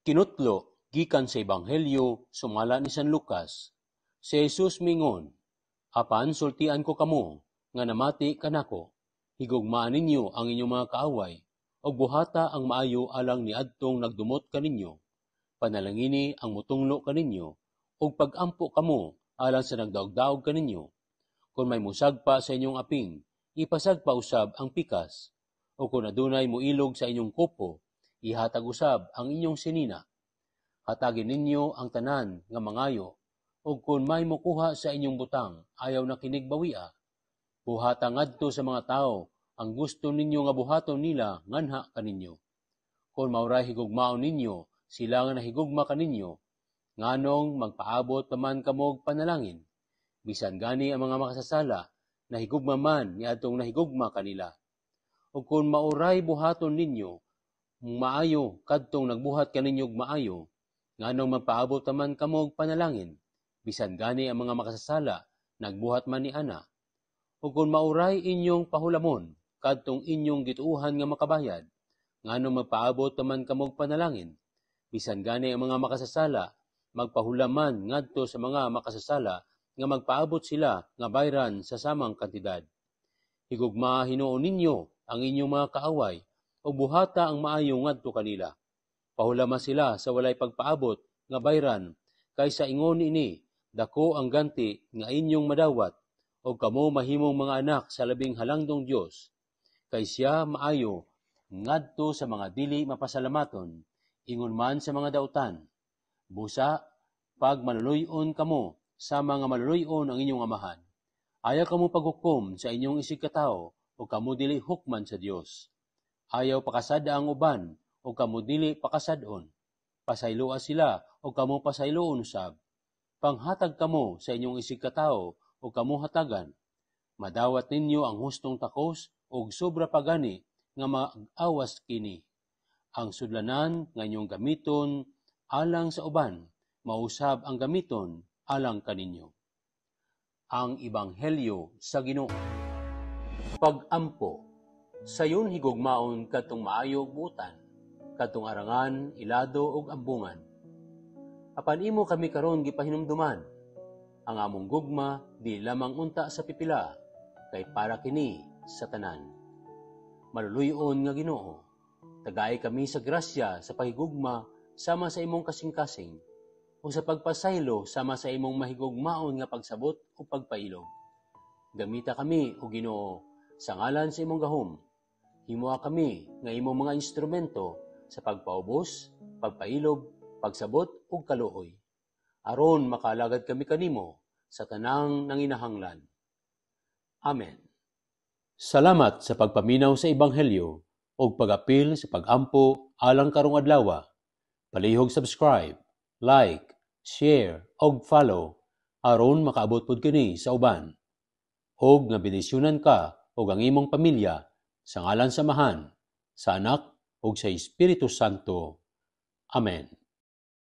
Kinutlo, gikan sa Ebanghelyo, sumala ni San Lucas. Si Jesus mingon, apan sultian ko kamo, nga namati kanako. Higugmaan ninyo ang inyong mga kaaway, o buhata ang maayo alang niadtong nagdumot kaninyo. Panalangini ang mutunglo kaninyo, o pagampo kamo alang sa nagdaog-daog kaninyo. Kung may musagpa sa inyong aping, ipasagpa usab ang pikas. O kung adunay muilog sa inyong kupo, ihatag usab ang inyong sinina. Hatagin ninyo ang tanan nga mangayo, o kung may mukuha sa inyong butang, ayaw na kinigbawia. Buhata ngadto sa mga tao, ang gusto ninyo nga buhaton nila nganha kaninyo. Kung mauray higugmaon ninyo, sila nga nahigugma kaninyo, nganong magpaabot pa man kamog panalangin. Bisan gani ang mga makasasala, nahigugma man ni atong nahigugma kanila. O kung mauray buhaton ninyo, maayo kadtong nagbuhat kaninyo maayo, nganong magpaabot man kamog panalangin, bisan gani ang mga makasasala, nagbuhat man ni ana. O kung mauray inyong pahulamon, kadtong inyong gituuhan nga makabayad, nganong magpaabot man kamog panalangin, bisan gani ang mga makasasala, magpahulaman ngadto sa mga makasasala, nga magpaabot sila nga bayran sa samang kantidad. Higugma hinuon ninyo ang inyong mga kaaway, o buhata ang maayo ngadto kanila. Pahulama sila sa walay pagpaabot nga bayran, kaysa ingon ini, dako ang ganti nga inyong madawat, o kamo mahimong mga anak sa labing halangdong Dios. Kay siya maayo ngadto sa mga dili mapasalamaton, ingon man sa mga dautan. Busa, pag maluluyon kamo, sama nga maluluyon ang inyong amahan. Ayaw kamo paghukom sa inyong isig katao, o kamo dili hukman sa Dios. Ayaw pakasada ang uban, o kamo dili pakasadon. Pasayloa sila, o kamo pasayloon usab. Panghatag kamo sa inyong isig katao, o kamo hatagan. Madawat ninyo ang hustong takos, o sobra pagani, nga mag-awas kini. Ang sudlanan nga inyong gamiton, alang sa uban, mausab ang gamiton, alang kaninyo. Ang Ebanghelyo sa Ginoo. Pag-ampo. Sayon higugmaon kadtong maayo ug butan, kadtong arangan, ilado ug ambungan. Apan imo kami karon gipahinumduman, ang among gugma di lamang unta sa pipila, kay para kini sa tanan. Maluluyon nga Ginoo, tagay kami sa grasya sa pahigugma sama sa imong kasing-kasing, o sa pagpasaylo sama sa imong mahigugmaon nga pagsabot o pagpailog. Gamita kami, o Ginoo, sa ngalan sa imong gahom. Himoa kami nga imong mga instrumento sa pagpaubos, pagpailog, pagsabot ug kaluoy. Aron makaalagad kami kanimo sa tanang nanginahanglan. Amen. Salamat sa pagpaminaw sa Ebanghelyo ug pag-apil sa pag-ampo alang karong adlaw. Palihog subscribe, like, share ug follow aron makaabot pud kini sa uban. Og nga benisyonan ka ug ang imong pamilya sa ngalan sa Amahan, sa Anak ug sa Espiritu Santo. Amen.